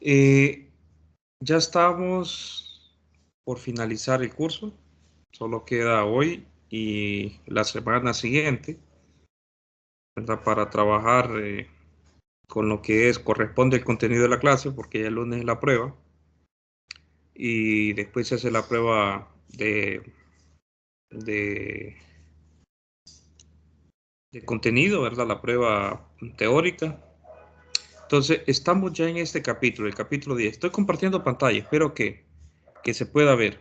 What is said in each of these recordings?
Eh, ya estamos por finalizar el curso. Solo queda hoy y la semana siguiente, ¿verdad? Para trabajar con lo que corresponde el contenido de la clase, porque ya el lunes es la prueba. Y después se hace la prueba de, de contenido, ¿verdad? La prueba teórica. Entonces, estamos ya en este capítulo, el capítulo 10. Estoy compartiendo pantalla, espero que se pueda ver.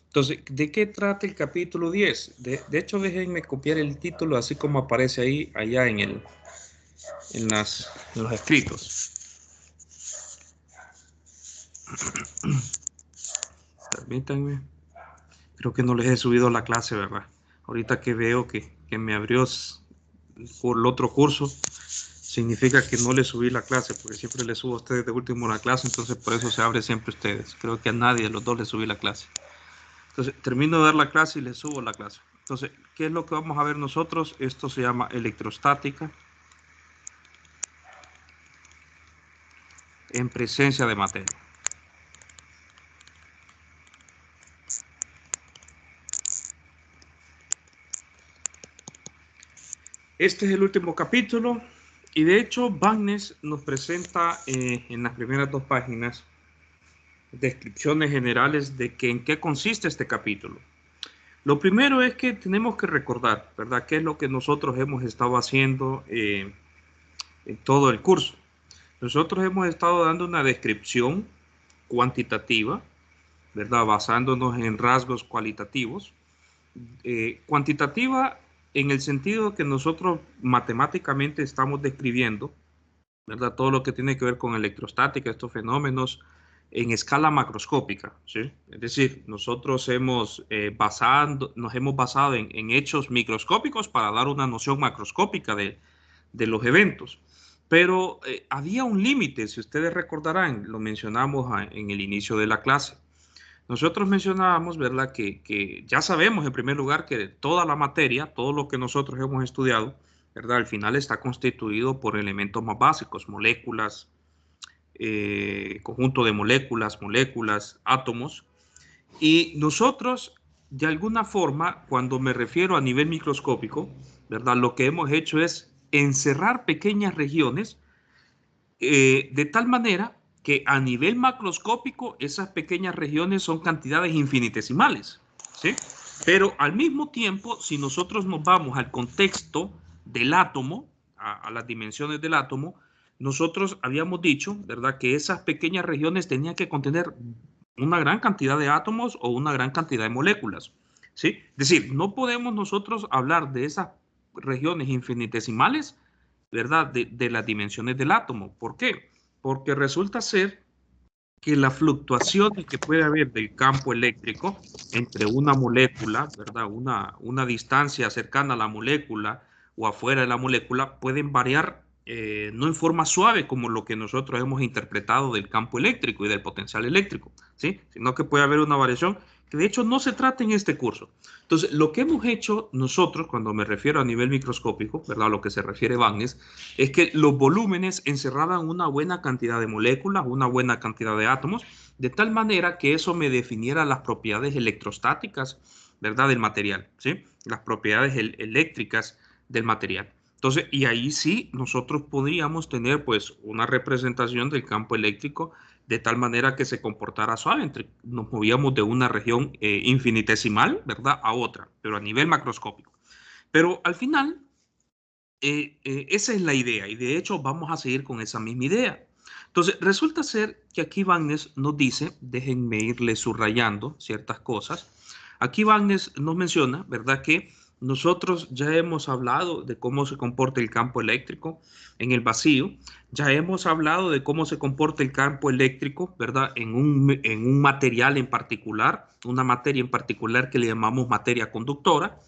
Entonces, ¿de qué trata el capítulo 10? De hecho, déjenme copiar el título así como aparece ahí, allá en los escritos. Permítanme. Creo que no les he subido la clase, ¿verdad? Ahorita que veo que me abrió por el otro curso, significa que no les subí la clase, porque siempre les subo a ustedes de último la clase, entonces por eso se abre siempre ustedes. Creo que a nadie de los dos les subí la clase. Entonces, termino de dar la clase y les subo la clase. Entonces, ¿qué es lo que vamos a ver nosotros? Esto se llama electrostática en presencia de materia. Este es el último capítulo y de hecho Bagnes nos presenta en las primeras dos páginas descripciones generales de en qué consiste este capítulo. Lo primero es que tenemos que recordar, ¿verdad?, qué es lo que nosotros hemos estado haciendo en todo el curso. Nosotros hemos estado dando una descripción cuantitativa, ¿verdad?, basándonos en rasgos cualitativos. Cuantitativa en el sentido que nosotros matemáticamente estamos describiendo, ¿verdad?, todo lo que tiene que ver con electrostática, estos fenómenos en escala macroscópica, ¿sí? Es decir, nosotros nos hemos basado en hechos microscópicos para dar una noción macroscópica de los eventos. Pero había un límite, si ustedes recordarán, lo mencionamos en el inicio de la clase. Nosotros mencionábamos, ¿verdad?, que ya sabemos en primer lugar que toda la materia, todo lo que nosotros hemos estudiado, ¿verdad?, al final está constituido por elementos más básicos, moléculas, conjunto de moléculas, átomos. Y nosotros, de alguna forma, cuando me refiero a nivel microscópico, ¿verdad?, lo que hemos hecho es encerrar pequeñas regiones de tal manera que a nivel macroscópico esas pequeñas regiones son cantidades infinitesimales, ¿sí? Pero al mismo tiempo, si nosotros nos vamos al contexto del átomo, a las dimensiones del átomo, nosotros habíamos dicho, ¿verdad?, que esas pequeñas regiones tenían que contener una gran cantidad de átomos o una gran cantidad de moléculas, ¿sí? Es decir, no podemos nosotros hablar de esas regiones infinitesimales, ¿verdad?, de las dimensiones del átomo. ¿Por qué? Porque resulta ser que las fluctuaciones que puede haber del campo eléctrico entre una molécula, ¿verdad?, una distancia cercana a la molécula o afuera de la molécula, pueden variar no en forma suave como lo que nosotros hemos interpretado del campo eléctrico y del potencial eléctrico, ¿sí?, sino que puede haber una variación que de hecho no se trata en este curso. Entonces, lo que hemos hecho nosotros, cuando me refiero a nivel microscópico, ¿verdad?, a lo que se refiere Bagnes, es que los volúmenes encerraban una buena cantidad de moléculas, una buena cantidad de átomos, de tal manera que eso me definiera las propiedades electrostáticas, ¿verdad?, del material, ¿sí?, las propiedades eléctricas del material. Entonces, y ahí sí nosotros podríamos tener pues una representación del campo eléctrico de tal manera que se comportara suave, nos movíamos de una región infinitesimal, ¿verdad?, a otra, pero a nivel macroscópico. Pero al final, esa es la idea y de hecho vamos a seguir con esa misma idea. Entonces, resulta ser que aquí Bagnes nos dice, déjenme irle subrayando ciertas cosas. Aquí Bagnes nos menciona, ¿verdad?, que nosotros ya hemos hablado de cómo se comporta el campo eléctrico en el vacío, ya hemos hablado de cómo se comporta el campo eléctrico, ¿verdad?, en un material en particular, una materia en particular que le llamamos materia conductora.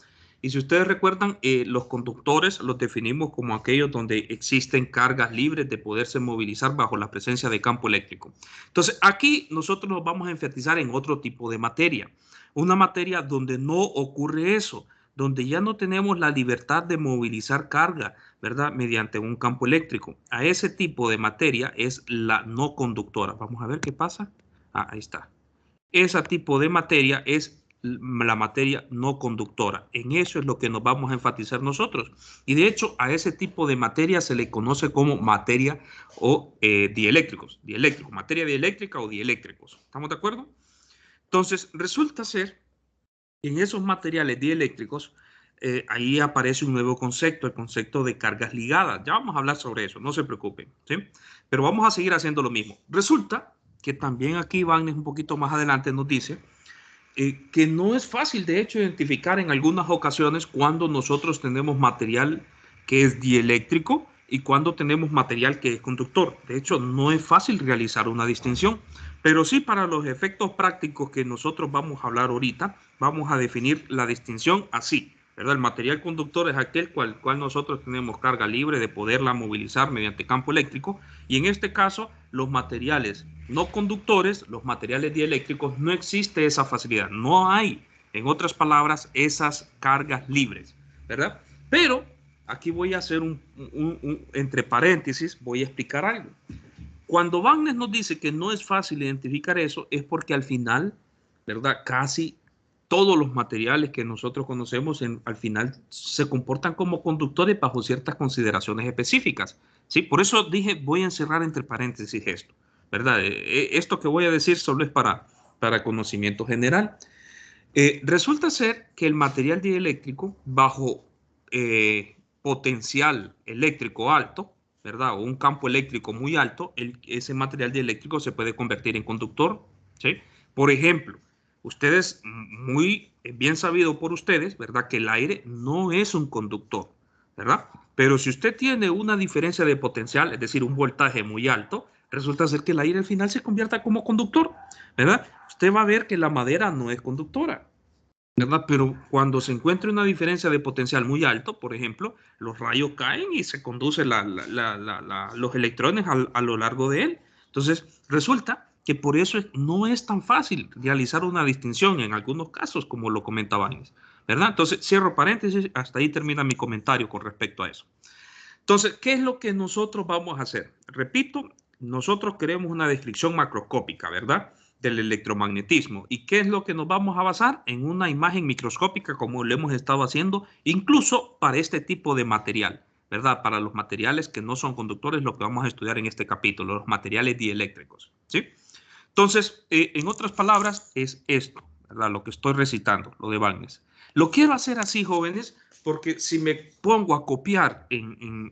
Y si ustedes recuerdan, los conductores los definimos como aquellos donde existen cargas libres de poderse movilizar bajo la presencia de campo eléctrico. Entonces, aquí nosotros nos vamos a enfatizar en otro tipo de materia, una materia donde no ocurre eso, donde ya no tenemos la libertad de movilizar carga, ¿verdad? Mediante un campo eléctrico. A ese tipo de materia es la no conductora. Vamos a ver qué pasa. Ah, ahí está. Ese tipo de materia es la materia no conductora. En eso es lo que nos vamos a enfatizar nosotros. Y de hecho, a ese tipo de materia se le conoce como materia o dieléctricos. Dieléctricos, materia dieléctrica o dieléctricos. ¿Estamos de acuerdo? Entonces, resulta ser que en esos materiales dieléctricos, ahí aparece un nuevo concepto, el concepto de cargas ligadas. Ya vamos a hablar sobre eso, no se preocupen, ¿sí? Pero vamos a seguir haciendo lo mismo. Resulta que también aquí Wagner un poquito más adelante nos dice que no es fácil, de hecho, identificar en algunas ocasiones cuando nosotros tenemos material que es dieléctrico y cuando tenemos material que es conductor. De hecho, no es fácil realizar una distinción, pero sí para los efectos prácticos que nosotros vamos a hablar ahorita, vamos a definir la distinción así. ¿Verdad? El material conductor es aquel cual nosotros tenemos carga libre de poderla movilizar mediante campo eléctrico, y en este caso los materiales no conductores, los materiales dieléctricos, no existe esa facilidad, no hay, en otras palabras, esas cargas libres, ¿verdad? Pero aquí voy a hacer entre paréntesis, voy a explicar algo. Cuando Wagner nos dice que no es fácil identificar eso, es porque al final, ¿verdad? Casi todos los materiales que nosotros conocemos al final se comportan como conductores bajo ciertas consideraciones específicas, ¿sí? Por eso dije, voy a encerrar entre paréntesis esto, ¿verdad? Esto que voy a decir solo es para conocimiento general. Resulta ser que el material dieléctrico bajo potencial eléctrico alto, ¿verdad? O un campo eléctrico muy alto, ese material dieléctrico se puede convertir en conductor, ¿sí? Por ejemplo, ustedes, muy bien sabido por ustedes, ¿verdad? Que el aire no es un conductor, ¿verdad? Pero si usted tiene una diferencia de potencial, es decir, un voltaje muy alto, resulta ser que el aire al final se convierta como conductor, ¿verdad? Usted va a ver que la madera no es conductora, ¿verdad? Pero cuando se encuentra una diferencia de potencial muy alto, por ejemplo, los rayos caen y se conducen los electrones a lo largo de él. Entonces, resulta que por eso no es tan fácil realizar una distinción en algunos casos, como lo comentaba antes, ¿verdad? Entonces, cierro paréntesis, hasta ahí termina mi comentario con respecto a eso. Entonces, ¿qué es lo que nosotros vamos a hacer? Repito, nosotros queremos una descripción macroscópica, ¿verdad? Del electromagnetismo. ¿Y qué es lo que nos vamos a basar? En una imagen microscópica, como lo hemos estado haciendo, incluso para este tipo de material, ¿verdad? Para los materiales que no son conductores, lo que vamos a estudiar en este capítulo, los materiales dieléctricos, ¿sí? Entonces, en otras palabras, es esto, ¿verdad? Lo que estoy recitando, lo de Wagner. Lo quiero hacer así, jóvenes, porque si me pongo a copiar en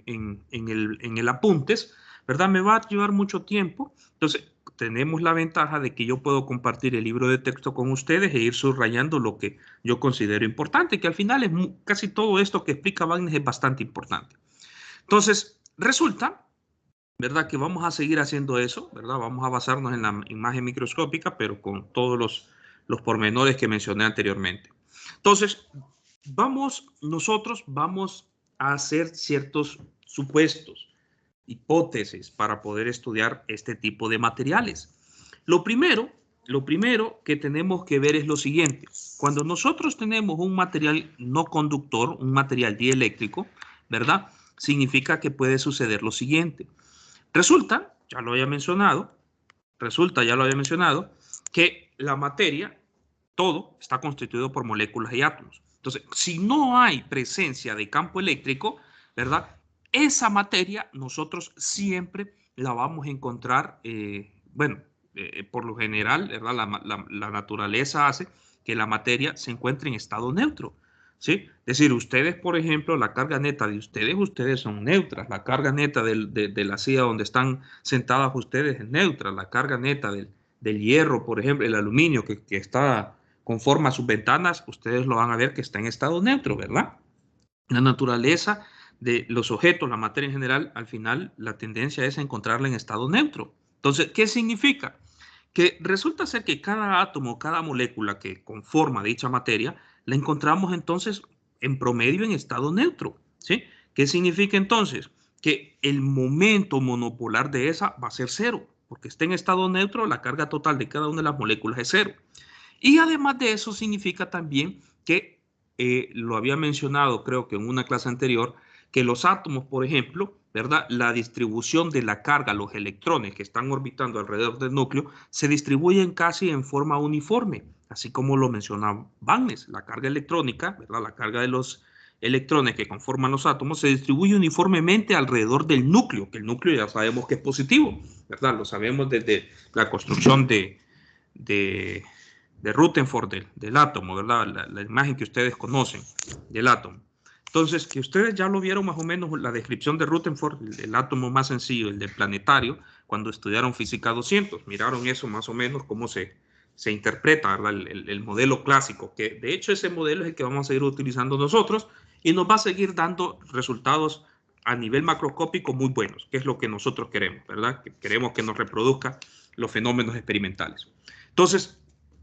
el apuntes, ¿verdad? Me va a llevar mucho tiempo. Entonces, tenemos la ventaja de que yo puedo compartir el libro de texto con ustedes e ir subrayando lo que yo considero importante, que al final es casi todo esto que explica Wagner es bastante importante. Entonces, resulta, ¿verdad? Que vamos a seguir haciendo eso, ¿verdad? Vamos a basarnos en la imagen microscópica, pero con todos los pormenores que mencioné anteriormente. Entonces, nosotros vamos a hacer ciertos supuestos, hipótesis para poder estudiar este tipo de materiales. Lo primero que tenemos que ver es lo siguiente. Cuando nosotros tenemos un material no conductor, un material dieléctrico, ¿verdad? Significa que puede suceder lo siguiente. Resulta, ya lo había mencionado, que la materia, todo está constituido por moléculas y átomos. Entonces, si no hay presencia de campo eléctrico, ¿verdad? Esa materia nosotros siempre la vamos a encontrar, por lo general, ¿verdad? La naturaleza hace que la materia se encuentre en estado neutro, ¿sí? Es decir, ustedes, por ejemplo, la carga neta de ustedes son neutras, la carga neta de la silla donde están sentadas ustedes es neutra, la carga neta del hierro, por ejemplo, el aluminio que está conforma sus ventanas, ustedes lo van a ver que está en estado neutro, ¿verdad? La naturaleza de los objetos, la materia en general, al final la tendencia es a encontrarla en estado neutro. Entonces, ¿qué significa? Que resulta ser que cada átomo, cada molécula que conforma dicha materia, la encontramos entonces en promedio en estado neutro, ¿sí? ¿Qué significa entonces? Que el momento monopolar de esa va a ser cero, porque está en estado neutro, la carga total de cada una de las moléculas es cero. Y además de eso significa también que lo había mencionado, creo que en una clase anterior, que los átomos, por ejemplo, ¿verdad? La distribución de la carga, los electrones que están orbitando alrededor del núcleo, se distribuyen casi en forma uniforme, así como lo mencionaba Bagnes. La carga electrónica, ¿verdad? La carga de los electrones que conforman los átomos se distribuye uniformemente alrededor del núcleo, que el núcleo ya sabemos que es positivo, ¿verdad? Lo sabemos desde la construcción de, de Rutherford del átomo, ¿verdad? La imagen que ustedes conocen del átomo. Entonces, que ustedes ya lo vieron más o menos la descripción de Rutherford, el átomo más sencillo, el del planetario, cuando estudiaron física 200. Miraron eso más o menos, cómo se interpreta, ¿verdad? El modelo clásico, que de hecho ese modelo es el que vamos a seguir utilizando nosotros y nos va a seguir dando resultados a nivel macroscópico muy buenos, que es lo que nosotros queremos, ¿verdad? Que queremos que nos reproduzca los fenómenos experimentales. Entonces,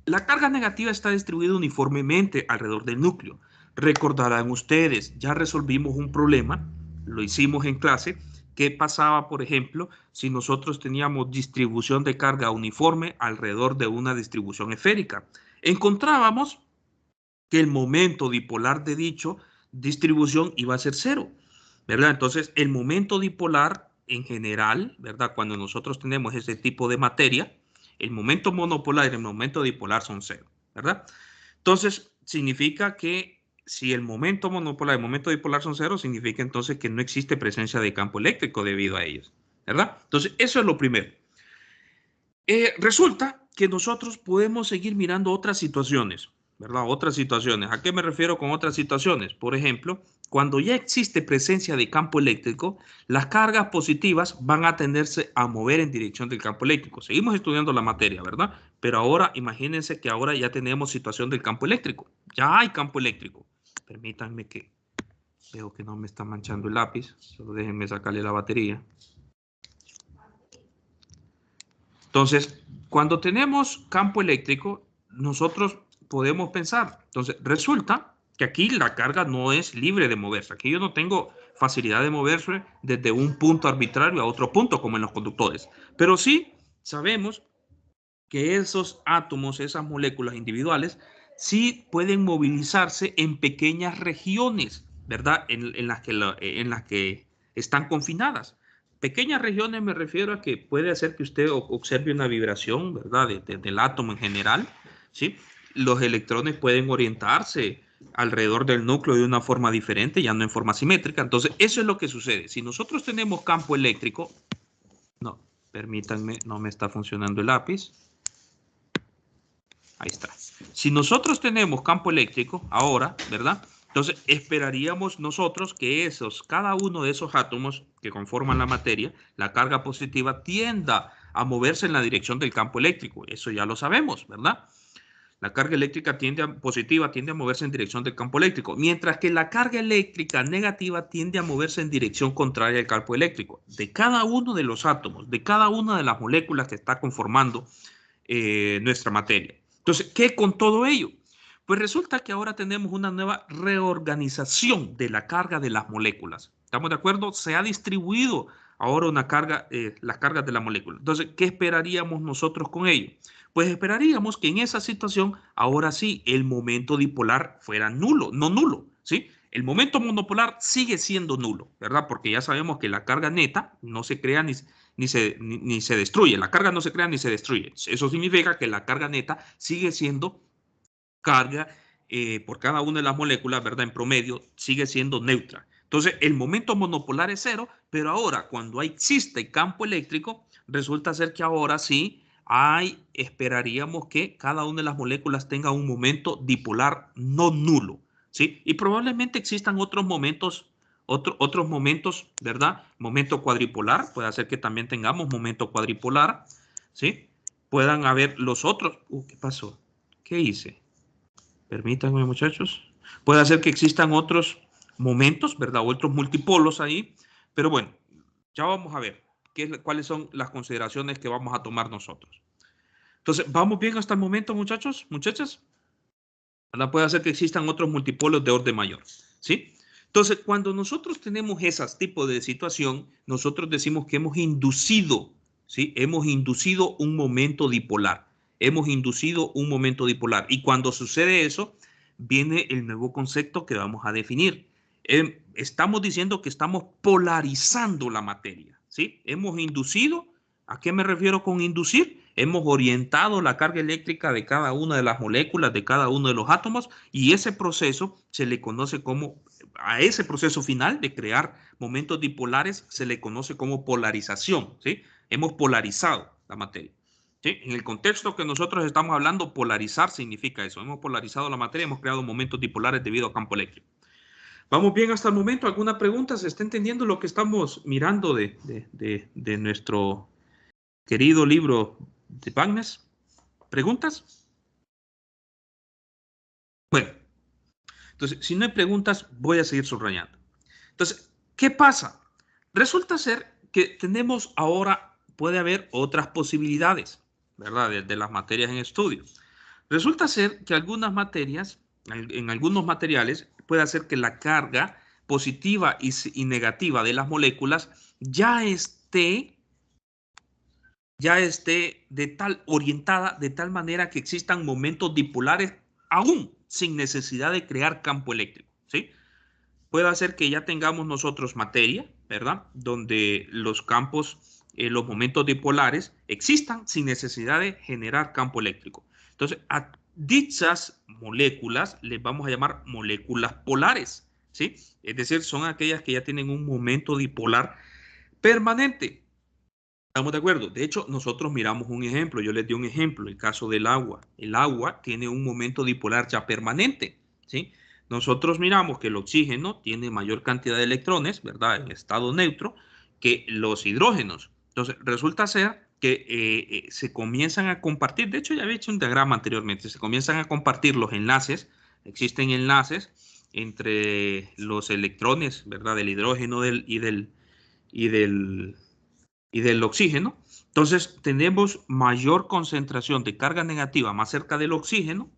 la carga negativa está distribuida uniformemente alrededor del núcleo. Recordarán ustedes, ya resolvimos un problema, lo hicimos en clase. ¿Qué pasaba, por ejemplo, si nosotros teníamos distribución de carga uniforme alrededor de una distribución esférica? Encontrábamos que el momento dipolar de dicho distribución iba a ser cero, ¿verdad? Entonces, el momento dipolar en general, ¿verdad? Cuando nosotros tenemos ese tipo de materia, el momento monopolar y el momento dipolar son cero, ¿verdad? Entonces, significa que si el momento monopolar y el momento dipolar son cero, significa entonces que no existe presencia de campo eléctrico debido a ellos, ¿verdad? Entonces, eso es lo primero. Resulta que nosotros podemos seguir mirando otras situaciones, ¿verdad? Otras situaciones. ¿A qué me refiero con otras situaciones? Por ejemplo, cuando ya existe presencia de campo eléctrico, las cargas positivas van a tenderse a mover en dirección del campo eléctrico. Seguimos estudiando la materia, ¿verdad? Pero ahora, imagínense que ahora ya tenemos situación del campo eléctrico. Ya hay campo eléctrico. Permítanme que veo que no me está manchando el lápiz. Solo déjenme sacarle la batería. Entonces, cuando tenemos campo eléctrico, nosotros podemos pensar, entonces resulta que aquí la carga no es libre de moverse. Aquí yo no tengo facilidad de moverse desde un punto arbitrario a otro punto, como en los conductores. Pero sí sabemos que esos átomos, esas moléculas individuales, sí pueden movilizarse en pequeñas regiones, ¿verdad? En las que están confinadas. Pequeñas regiones me refiero a que puede hacer que usted observe una vibración, ¿verdad? Del átomo en general, ¿sí? Los electrones pueden orientarse alrededor del núcleo de una forma diferente, ya no en forma simétrica. Entonces, eso es lo que sucede. Si nosotros tenemos campo eléctrico, no, permítanme, no me está funcionando el lápiz. Ahí está. Si nosotros tenemos campo eléctrico ahora, ¿verdad? Entonces esperaríamos nosotros que cada uno de esos átomos que conforman la materia, la carga positiva, tienda a moverse en la dirección del campo eléctrico. Eso ya lo sabemos, ¿verdad? La carga eléctrica positiva tiende a moverse en dirección del campo eléctrico, mientras que la carga eléctrica negativa tiende a moverse en dirección contraria al campo eléctrico. De cada uno de los átomos, de cada una de las moléculas que está conformando nuestra materia. Entonces, ¿qué con todo ello? Pues resulta que ahora tenemos una nueva reorganización de la carga de las moléculas. ¿Estamos de acuerdo? Se ha distribuido ahora una carga, las cargas de la molécula. Entonces, ¿qué esperaríamos nosotros con ello? Pues esperaríamos que en esa situación, ahora sí, el momento dipolar fuera nulo, no nulo, ¿sí? El momento monopolar sigue siendo nulo, ¿verdad? Porque ya sabemos que la carga neta no se crea ni se destruye. La carga no se crea ni se destruye. Eso significa que la carga neta sigue siendo carga por cada una de las moléculas, ¿verdad? En promedio, sigue siendo neutra. Entonces, el momento monopolar es cero, pero ahora, cuando existe campo eléctrico, resulta ser que ahora sí esperaríamos que cada una de las moléculas tenga un momento dipolar no nulo, ¿sí? Y probablemente existan otros momentos, ¿verdad? Momento cuadripolar, puede hacer que también tengamos momento cuadripolar, ¿sí? Puedan haber los otros. ¿Qué pasó? ¿Qué hice? Permítanme, muchachos. Puede ser que existan otros momentos, ¿verdad? Otros multipolos ahí. Pero bueno, ya vamos a ver cuáles son las consideraciones que vamos a tomar nosotros. Entonces, ¿vamos bien hasta el momento, muchachos? ¿Muchachas? ¿Verdad? Puede ser que existan otros multipolos de orden mayor, ¿sí? Entonces, cuando nosotros tenemos ese tipo de situación, nosotros decimos que hemos inducido, ¿sí? Hemos inducido un momento dipolar. Hemos inducido un momento dipolar. Y cuando sucede eso, viene el nuevo concepto que vamos a definir. Estamos diciendo que estamos polarizando la materia, ¿sí? Hemos inducido. ¿A qué me refiero con inducir? Hemos orientado la carga eléctrica de cada una de las moléculas, de cada uno de los átomos, y ese proceso se le conoce como, a ese proceso final de crear momentos dipolares, se le conoce como polarización, ¿sí? Hemos polarizado la materia. ¿Sí? En el contexto que nosotros estamos hablando, polarizar significa eso. Hemos polarizado la materia, hemos creado momentos dipolares debido a campo eléctrico. ¿Vamos bien hasta el momento? ¿Alguna pregunta? ¿Se está entendiendo lo que estamos mirando de nuestro querido libro de Bagnes? ¿Preguntas? Bueno, entonces, si no hay preguntas, voy a seguir subrayando. Entonces, ¿qué pasa? Resulta ser que tenemos ahora, puede haber otras posibilidades, ¿verdad? De las materias en estudio. Resulta ser que algunas materias, en algunos materiales, puede hacer que la carga positiva y negativa de las moléculas ya esté de tal orientada de tal manera que existan momentos dipolares aún sin necesidad de crear campo eléctrico, ¿sí? Puede hacer que ya tengamos nosotros materia, ¿verdad? Donde los campos, los momentos dipolares existan sin necesidad de generar campo eléctrico. Entonces, a dichas moléculas les vamos a llamar moléculas polares, ¿sí? Es decir, son aquellas que ya tienen un momento dipolar permanente. ¿Estamos de acuerdo? De hecho, nosotros miramos un ejemplo. Yo les di un ejemplo, el caso del agua. El agua tiene un momento dipolar ya permanente, ¿sí? Nosotros miramos que el oxígeno tiene mayor cantidad de electrones, ¿verdad? En estado neutro, que los hidrógenos. Entonces, resulta ser que se comienzan a compartir, de hecho ya había hecho un diagrama anteriormente, se comienzan a compartir los enlaces, existen enlaces entre los electrones, ¿verdad? Del hidrógeno y del oxígeno. Entonces tenemos mayor concentración de carga negativa más cerca del oxígeno,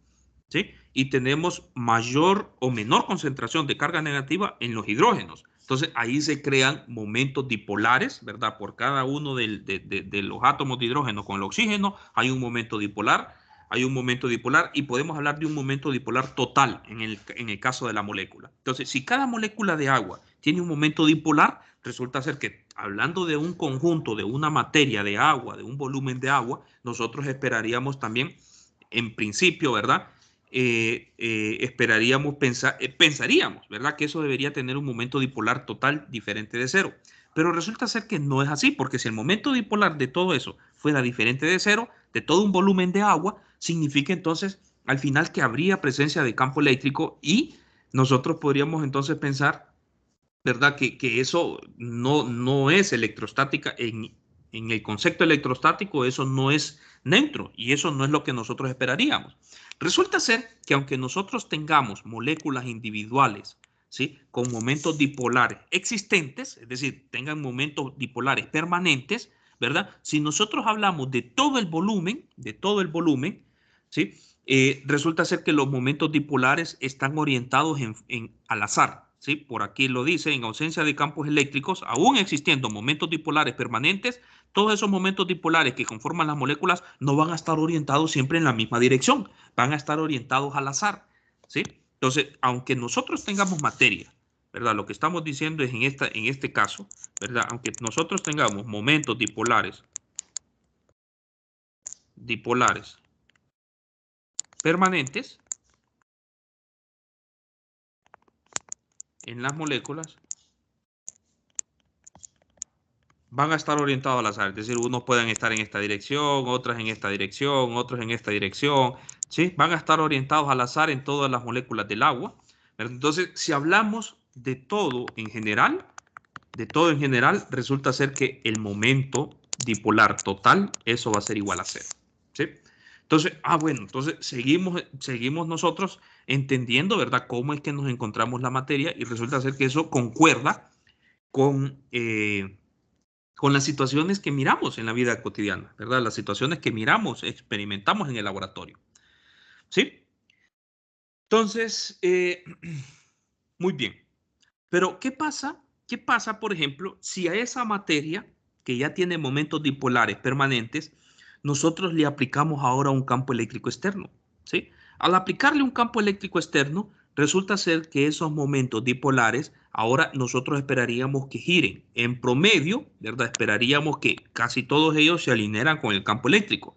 ¿sí? Y tenemos mayor o menor concentración de carga negativa en los hidrógenos. Entonces ahí se crean momentos dipolares, ¿verdad? Por cada uno de los átomos de hidrógeno con el oxígeno hay un momento dipolar, y podemos hablar de un momento dipolar total en el caso de la molécula. Entonces, si cada molécula de agua tiene un momento dipolar, resulta ser que hablando de un conjunto, de una materia de agua, de un volumen de agua, nosotros esperaríamos también, en principio, ¿verdad? Pensaríamos, ¿verdad? Que eso debería tener un momento dipolar total diferente de cero. Pero resulta ser que no es así, porque si el momento dipolar de todo eso fuera diferente de cero, de todo un volumen de agua, significa entonces al final que habría presencia de campo eléctrico y nosotros podríamos entonces pensar, ¿verdad? Que eso no es electrostática. En el concepto electrostático eso no es neutro y eso no es lo que nosotros esperaríamos. Resulta ser que aunque nosotros tengamos moléculas individuales, ¿sí? Con momentos dipolares existentes, es decir, tengan momentos dipolares permanentes, ¿verdad? Si nosotros hablamos de todo el volumen, ¿sí? Resulta ser que los momentos dipolares están orientados al azar, ¿sí? Por aquí lo dice, en ausencia de campos eléctricos, aún existiendo momentos dipolares permanentes, todos esos momentos dipolares que conforman las moléculas no van a estar orientados siempre en la misma dirección, van a estar orientados al azar, ¿sí? Entonces, aunque nosotros tengamos materia, ¿verdad? Lo que estamos diciendo es en este caso, ¿verdad? Aunque nosotros tengamos momentos dipolares permanentes en las moléculas, van a estar orientados al azar. Es decir, unos pueden estar en esta dirección, otras en esta dirección, otros en esta dirección, ¿sí? Van a estar orientados al azar en todas las moléculas del agua. Entonces, si hablamos de todo en general, resulta ser que el momento dipolar total, eso va a ser igual a cero, ¿sí? Entonces, bueno, entonces seguimos nosotros entendiendo, ¿verdad?, cómo es que nos encontramos la materia y resulta ser que eso concuerda con las situaciones que miramos en la vida cotidiana, ¿verdad? Las situaciones que miramos, experimentamos en el laboratorio, ¿sí? Entonces, muy bien. Pero, ¿qué pasa? ¿Qué pasa, por ejemplo, si a esa materia que ya tiene momentos dipolares permanentes, nosotros le aplicamos ahora un campo eléctrico externo, ¿sí? Al aplicarle un campo eléctrico externo, resulta ser que esos momentos dipolares ahora nosotros esperaríamos que giren. En promedio, ¿verdad? Esperaríamos que casi todos ellos se alinearan con el campo eléctrico,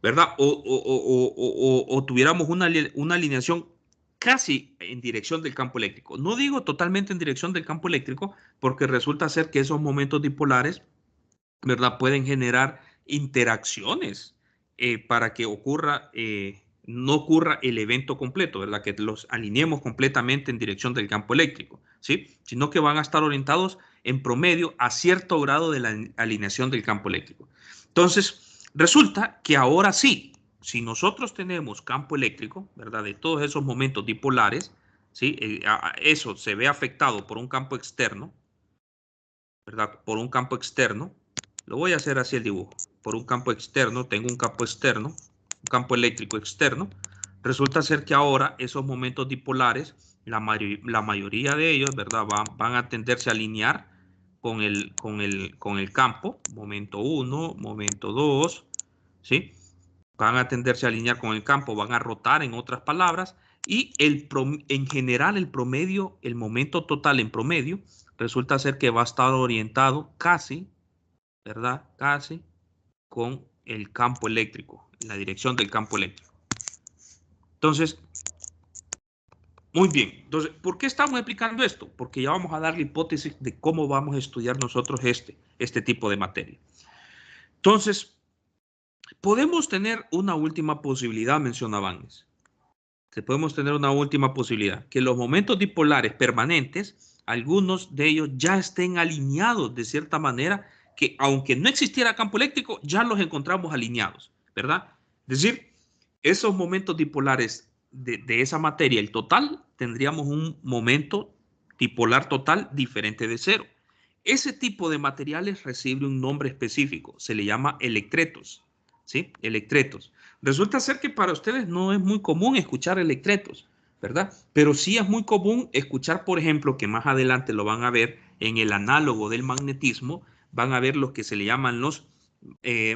¿verdad? O tuviéramos una alineación casi en dirección del campo eléctrico. No digo totalmente en dirección del campo eléctrico, porque resulta ser que esos momentos dipolares, ¿verdad? Pueden generar interacciones para que no ocurra el evento completo, ¿verdad? Que los alineemos completamente en dirección del campo eléctrico, ¿sí? Sino que van a estar orientados en promedio a cierto grado de la alineación del campo eléctrico. Entonces, resulta que ahora sí, si nosotros tenemos campo eléctrico, ¿verdad? De todos esos momentos dipolares, ¿sí? Eso se ve afectado por un campo externo, ¿verdad? Por un campo externo. Lo voy a hacer así el dibujo. Por un campo externo, tengo un campo externo, un campo eléctrico externo. Resulta ser que ahora esos momentos dipolares, la mayoría de ellos, ¿verdad? Van a tenderse a alinear con el campo. Momento 1, momento 2, ¿sí? Van a tenderse a alinear con el campo, van a rotar, en otras palabras, y en general el promedio, el momento total en promedio, resulta ser que va a estar orientado casi, ¿verdad? Casi con el campo eléctrico, en la dirección del campo eléctrico. Entonces, muy bien. Entonces, ¿por qué estamos explicando esto? Porque ya vamos a dar la hipótesis de cómo vamos a estudiar nosotros este tipo de materia. Entonces, podemos tener una última posibilidad, mencionaba antes. Podemos tener una última posibilidad, que los momentos dipolares permanentes, algunos de ellos ya estén alineados de cierta manera, que aunque no existiera campo eléctrico, ya los encontramos alineados, ¿verdad? Es decir, esos momentos dipolares de esa materia, el total, tendríamos un momento dipolar total diferente de cero. Ese tipo de materiales recibe un nombre específico, se le llama electretos, ¿sí? Electretos. Resulta ser que para ustedes no es muy común escuchar electretos, ¿verdad? Pero sí es muy común escuchar, por ejemplo, que más adelante lo van a ver en el análogo del magnetismo, van a ver los que se le llaman los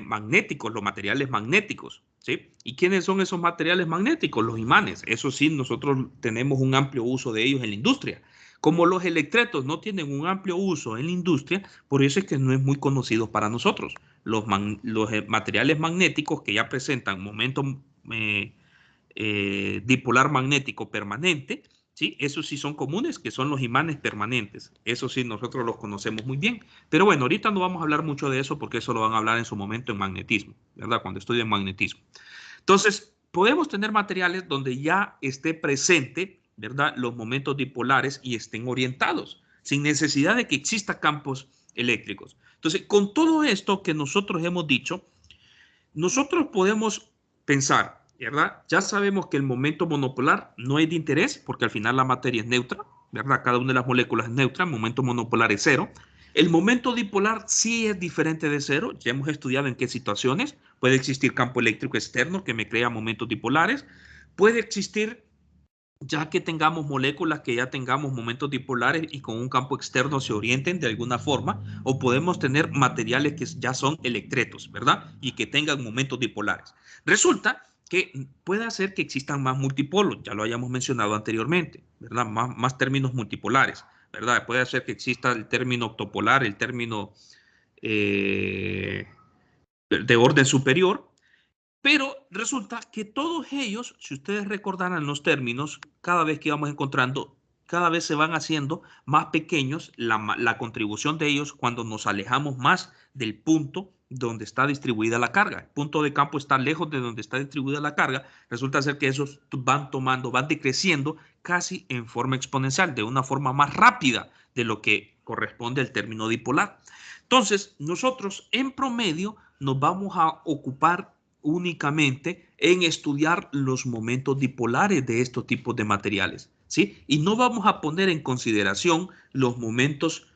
magnéticos, los materiales magnéticos, ¿sí? ¿Y quiénes son esos materiales magnéticos? Los imanes. Eso sí, nosotros tenemos un amplio uso de ellos en la industria. Como los electretos no tienen un amplio uso en la industria, por eso es que no es muy conocido para nosotros. Los materiales magnéticos que ya presentan momento dipolar magnético permanente, ¿sí? Esos sí son comunes, que son los imanes permanentes. Eso sí, nosotros los conocemos muy bien. Pero bueno, ahorita no vamos a hablar mucho de eso porque eso lo van a hablar en su momento en magnetismo, ¿verdad? Cuando estudien magnetismo. Entonces, podemos tener materiales donde ya esté presente, ¿verdad? Los momentos dipolares y estén orientados, sin necesidad de que exista campos eléctricos. Entonces, con todo esto que nosotros hemos dicho, nosotros podemos pensar, ¿verdad? Ya sabemos que el momento monopolar no es de interés porque al final la materia es neutra, ¿verdad? Cada una de las moléculas es neutra, el momento monopolar es cero. El momento dipolar sí es diferente de cero, ya hemos estudiado en qué situaciones. Puede existir campo eléctrico externo que me crea momentos dipolares. Puede existir ya que tengamos moléculas que ya tengamos momentos dipolares y con un campo externo se orienten de alguna forma, o podemos tener materiales que ya son electretos, ¿verdad? Y que tengan momentos dipolares. Resulta que puede ser que existan más multipolos, ya lo hayamos mencionado anteriormente, ¿verdad? Más términos multipolares, ¿verdad? Puede ser que exista el término octopolar, el término de orden superior, pero resulta que todos ellos, si ustedes recordaran los términos, cada vez que vamos encontrando, cada vez se van haciendo más pequeños la contribución de ellos cuando nos alejamos más del punto donde está distribuida la carga. El punto de campo está lejos de donde está distribuida la carga. Resulta ser que esos van decreciendo casi en forma exponencial, de una forma más rápida de lo que corresponde al término dipolar. Entonces, nosotros en promedio nos vamos a ocupar únicamente en estudiar los momentos dipolares de estos tipos de materiales, ¿sí? Y no vamos a poner en consideración los momentos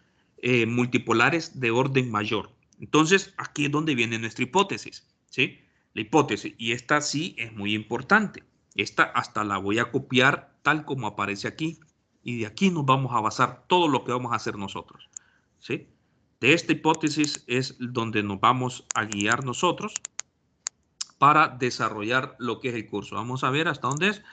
multipolares de orden mayor. Entonces, aquí es donde viene nuestra hipótesis, ¿sí? La hipótesis, y esta sí es muy importante. Esta hasta la voy a copiar tal como aparece aquí, y de aquí nos vamos a basar todo lo que vamos a hacer nosotros, ¿sí? De esta hipótesis es donde nos vamos a guiar nosotros para desarrollar lo que es el curso. Vamos a ver hasta dónde es.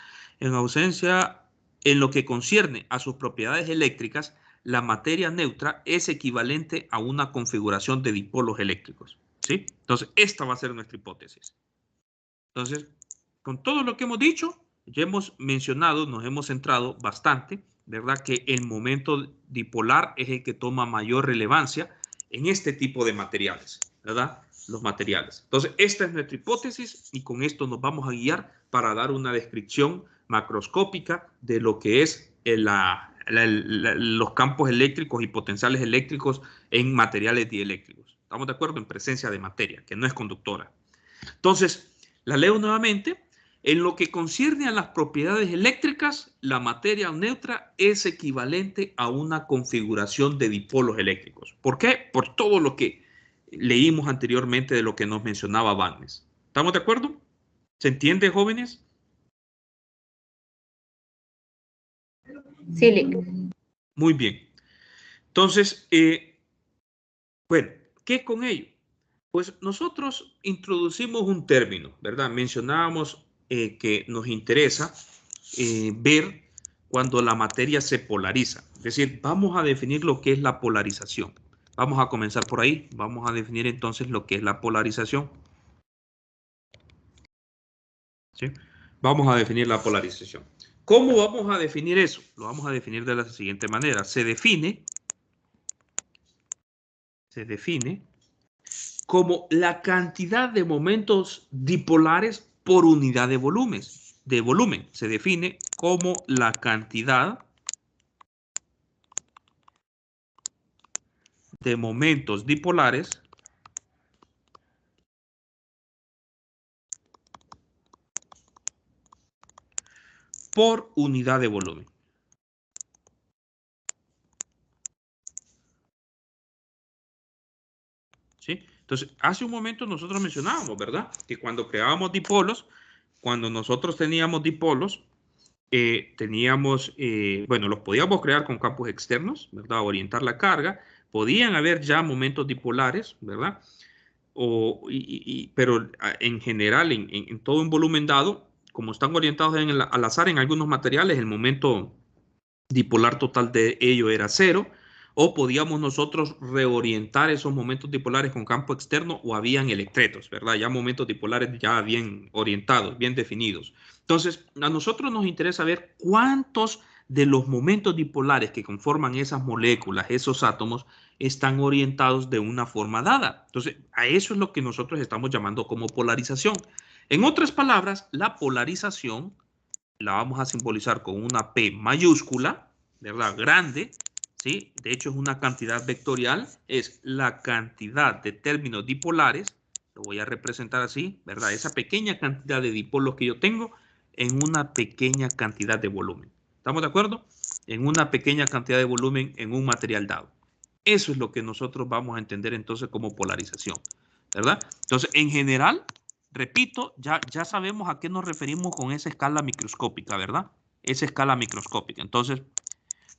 En ausencia, en lo que concierne a sus propiedades eléctricas, la materia neutra es equivalente a una configuración de dipolos eléctricos, ¿sí? Entonces, esta va a ser nuestra hipótesis. Entonces, con todo lo que hemos dicho, ya hemos mencionado, nos hemos centrado bastante, ¿verdad? Que el momento dipolar es el que toma mayor relevancia en este tipo de materiales, ¿verdad? Los materiales. Entonces, esta es nuestra hipótesis y con esto nos vamos a guiar para dar una descripción macroscópica de lo que es los campos eléctricos y potenciales eléctricos en materiales dieléctricos. ¿Estamos de acuerdo? En presencia de materia, que no es conductora. Entonces, la leo nuevamente. En lo que concierne a las propiedades eléctricas, la materia neutra es equivalente a una configuración de dipolos eléctricos. ¿Por qué? Por todo lo que leímos anteriormente de lo que nos mencionaba Bagnes. ¿Estamos de acuerdo? ¿Se entiende, jóvenes? Sí, Lick. Muy bien. Entonces, bueno, ¿qué con ello? Pues nosotros introducimos un término, ¿verdad? Mencionábamos que nos interesa ver cuando la materia se polariza. Es decir, vamos a definir lo que es la polarización. Vamos a comenzar por ahí. Vamos a definir entonces lo que es la polarización. ¿Sí? Vamos a definir la polarización. ¿Cómo vamos a definir eso? Lo vamos a definir de la siguiente manera. Se define como la cantidad de momentos dipolares por unidad de volumen. Se define como la cantidad de momentos dipolares por unidad de volumen. ¿Sí? Entonces, hace un momento nosotros mencionábamos, ¿verdad? Que cuando creábamos dipolos, cuando nosotros teníamos dipolos, bueno, los podíamos crear con campos externos, ¿verdad? Orientar la carga. Podían haber ya momentos dipolares, ¿verdad? Pero en general, en todo un volumen dado, como están orientados al azar en algunos materiales, el momento dipolar total de ello era 0, o podíamos nosotros reorientar esos momentos dipolares con campo externo o habían electretos, ¿verdad? Ya momentos dipolares ya bien orientados, bien definidos. Entonces, a nosotros nos interesa ver cuántos de los momentos dipolares que conforman esas moléculas, esos átomos, están orientados de una forma dada. Entonces, a eso es lo que nosotros estamos llamando como polarización. En otras palabras, la polarización la vamos a simbolizar con una P mayúscula, ¿verdad? Grande, ¿sí? De hecho, es una cantidad vectorial, es la cantidad de términos dipolares, lo voy a representar así, ¿verdad? Esa pequeña cantidad de dipolos que yo tengo en una pequeña cantidad de volumen. ¿Estamos de acuerdo? En una pequeña cantidad de volumen en un material dado. Eso es lo que nosotros vamos a entender entonces como polarización, ¿verdad? Entonces, en general, repito, ya sabemos a qué nos referimos con esa escala microscópica, ¿verdad? Esa escala microscópica. Entonces,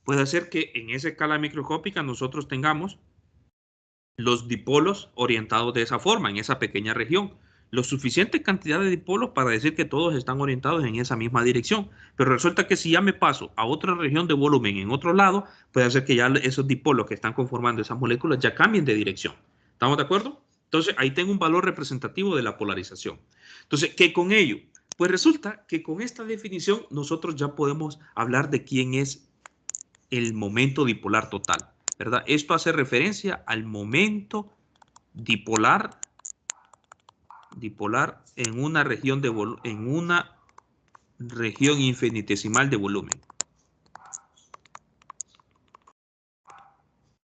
puede ser que en esa escala microscópica nosotros tengamos los dipolos orientados de esa forma, en esa pequeña región. Lo suficiente cantidad de dipolos para decir que todos están orientados en esa misma dirección. Pero resulta que si ya me paso a otra región de volumen en otro lado, puede ser que ya esos dipolos que están conformando esas moléculas ya cambien de dirección. ¿Estamos de acuerdo? Entonces, ahí tengo un valor representativo de la polarización. Entonces, ¿qué con ello? Pues resulta que con esta definición nosotros ya podemos hablar de quién es el momento dipolar total, ¿verdad? Esto hace referencia al momento dipolar en una región infinitesimal de volumen.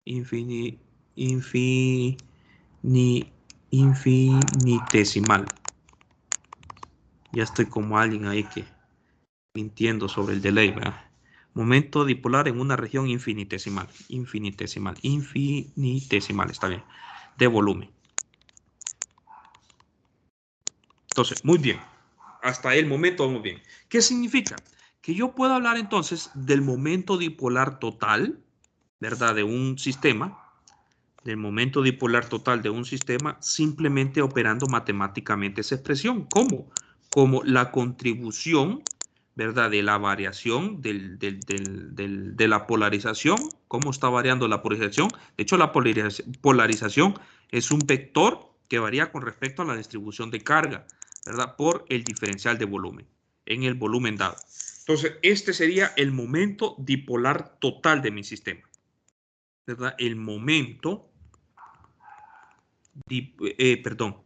Infinitesimal. Ya estoy como alguien ahí que mintiendo sobre el delay, ¿verdad? Momento dipolar en una región infinitesimal, está bien, de volumen. Entonces, muy bien. Hasta el momento vamos bien. ¿Qué significa? Que yo puedo hablar entonces del momento dipolar total, ¿verdad? De un sistema, del momento dipolar total de un sistema simplemente operando matemáticamente esa expresión. ¿Cómo? Como la contribución, ¿verdad?, de la variación de la polarización. ¿Cómo está variando la polarización? De hecho, la polarización es un vector que varía con respecto a la distribución de carga, ¿verdad?, por el diferencial de volumen, en el volumen dado. Entonces, este sería el momento dipolar total de mi sistema, ¿verdad? El momento, perdón,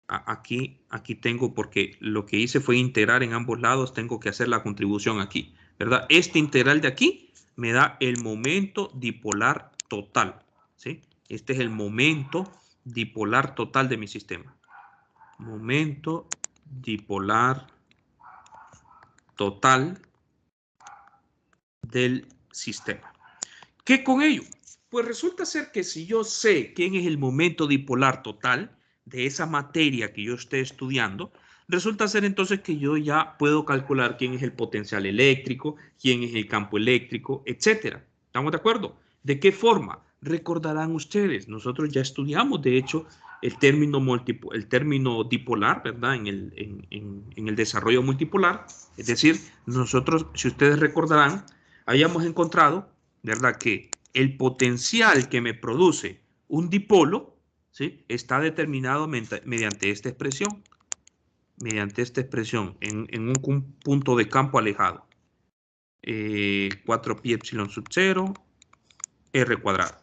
aquí tengo, porque lo que hice fue integrar en ambos lados, tengo que hacer la contribución aquí, ¿verdad? Este integral de aquí me da el momento dipolar total, ¿sí? Este es el momento dipolar total de mi sistema. Momento dipolar total del sistema. ¿Qué con ello? Pues resulta ser que si yo sé quién es el momento dipolar total de esa materia que yo esté estudiando, resulta ser entonces que yo ya puedo calcular quién es el potencial eléctrico, quién es el campo eléctrico, etcétera. ¿Estamos de acuerdo? ¿De qué forma? Recordarán ustedes, nosotros ya estudiamos, de hecho, el término dipolar, ¿verdad? En el desarrollo multipolar. Es decir, nosotros, si ustedes recordarán, habíamos encontrado, ¿verdad?, que el potencial que me produce un dipolo, ¿sí?, está determinado mediante esta expresión. En un punto de campo alejado. 4pi epsilon sub 0 r cuadrado,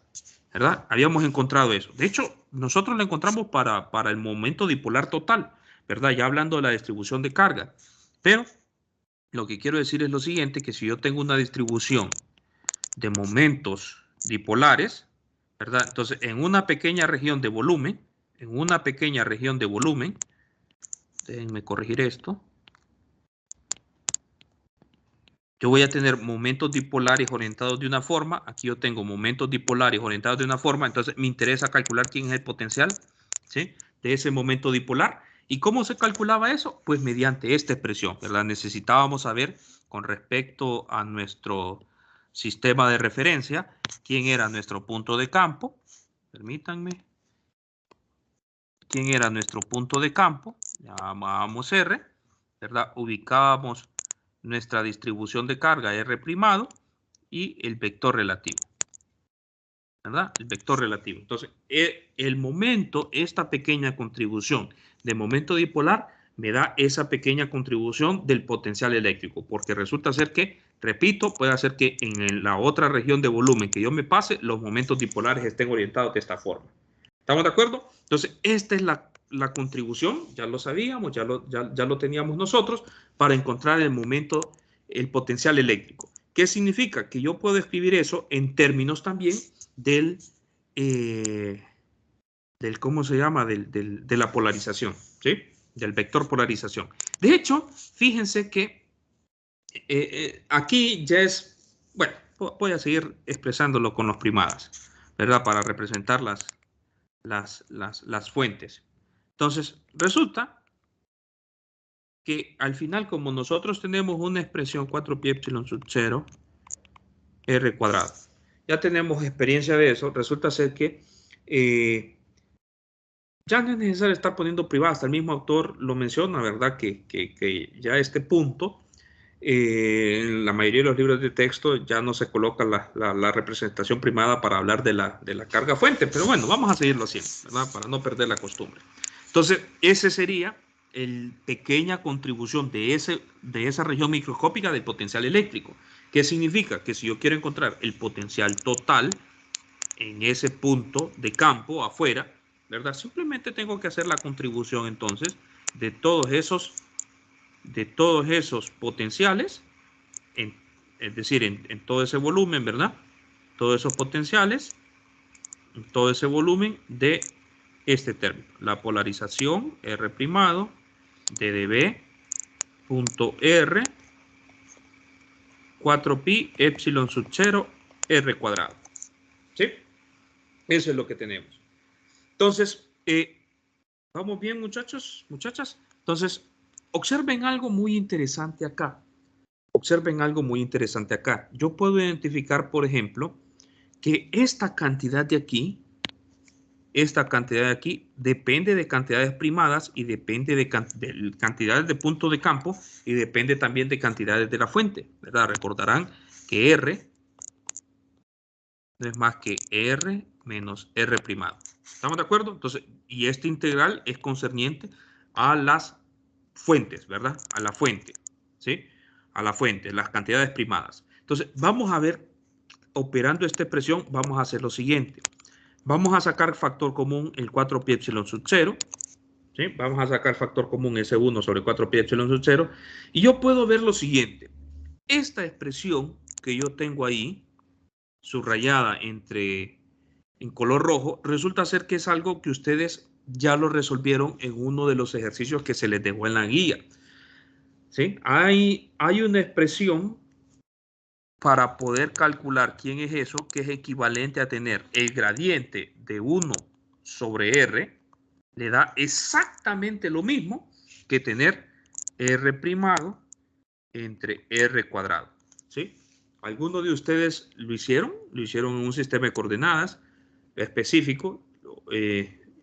¿verdad? Habíamos encontrado eso. De hecho, nosotros lo encontramos para el momento dipolar total, ¿verdad? Ya hablando de la distribución de carga. Pero lo que quiero decir es lo siguiente, que si yo tengo una distribución de momentos dipolares, ¿verdad? Entonces, en una pequeña región de volumen, déjenme corregir esto, yo voy a tener momentos dipolares orientados de una forma, aquí yo tengo momentos dipolares orientados de una forma, entonces me interesa calcular quién es el potencial, ¿sí?, de ese momento dipolar. ¿Y cómo se calculaba eso? Pues mediante esta expresión, ¿verdad? Necesitábamos saber, con respecto a nuestro sistema de referencia, quién era nuestro punto de campo. Permítanme. ¿Quién era nuestro punto de campo? Llamábamos R, ¿verdad? Ubicábamos nuestra distribución de carga R' y el vector relativo, ¿verdad? El vector relativo. Entonces, el momento, esta pequeña contribución de momento dipolar me da esa pequeña contribución del potencial eléctrico, porque resulta ser que, repito, puede hacer que en la otra región de volumen que yo me pase, los momentos dipolares estén orientados de esta forma. ¿Estamos de acuerdo? Entonces, esta es la contribución, ya lo sabíamos, ya lo teníamos nosotros, para encontrar el momento, el potencial eléctrico. ¿Qué significa? Que yo puedo escribir eso en términos también del ¿cómo se llama? De la polarización, ¿sí? Del vector polarización. De hecho, fíjense que aquí ya es, bueno, voy a seguir expresándolo con los primadas, ¿verdad? Para representar las fuentes. Entonces, resulta que al final, como nosotros tenemos una expresión 4pi epsilon sub 0 r cuadrado, ya tenemos experiencia de eso, resulta ser que ya no es necesario estar poniendo privadas, hasta el mismo autor lo menciona, ¿verdad? Que ya este punto, en la mayoría de los libros de texto ya no se coloca la representación primada para hablar de la carga fuente, pero bueno, vamos a seguirlo haciendo, ¿verdad? Para no perder la costumbre. Entonces, ese sería la pequeña contribución de esa región microscópica del potencial eléctrico. ¿Qué significa? Que si yo quiero encontrar el potencial total en ese punto de campo afuera, ¿verdad? Simplemente tengo que hacer la contribución entonces de todos esos potenciales, es decir, en todo ese volumen, ¿verdad? Todos esos potenciales, en todo ese volumen de este término, la polarización R' de dB punto R 4pi epsilon sub 0 R cuadrado. ¿Sí? Eso es lo que tenemos. Entonces, ¿vamos bien, muchachos, muchachas? Entonces, observen algo muy interesante acá. Observen algo muy interesante acá. Yo puedo identificar, por ejemplo, que esta cantidad de aquí, esta cantidad de aquí depende de cantidades primadas y depende de cantidades de puntos de campo y depende también de cantidades de la fuente, ¿verdad? Recordarán que R no es más que R menos R primado. ¿Estamos de acuerdo? Entonces, y este integral es concerniente a las fuentes, ¿verdad? A la fuente, ¿sí? A la fuente, las cantidades primadas. Entonces, vamos a ver, operando esta expresión, vamos a hacer lo siguiente. Vamos a sacar factor común el 4 pi epsilon sub 0. ¿Sí? Vamos a sacar factor común S1 sobre 4 pi epsilon sub 0. Y yo puedo ver lo siguiente. Esta expresión que yo tengo ahí, subrayada en color rojo, resulta ser que es algo que ustedes ya lo resolvieron en uno de los ejercicios que se les dejó en la guía. ¿Sí? Hay una expresión para poder calcular quién es eso, que es equivalente a tener el gradiente de 1 sobre R, le da exactamente lo mismo que tener R primado entre R cuadrado. ¿Sí? ¿Algunos de ustedes lo hicieron? Lo hicieron en un sistema de coordenadas específico.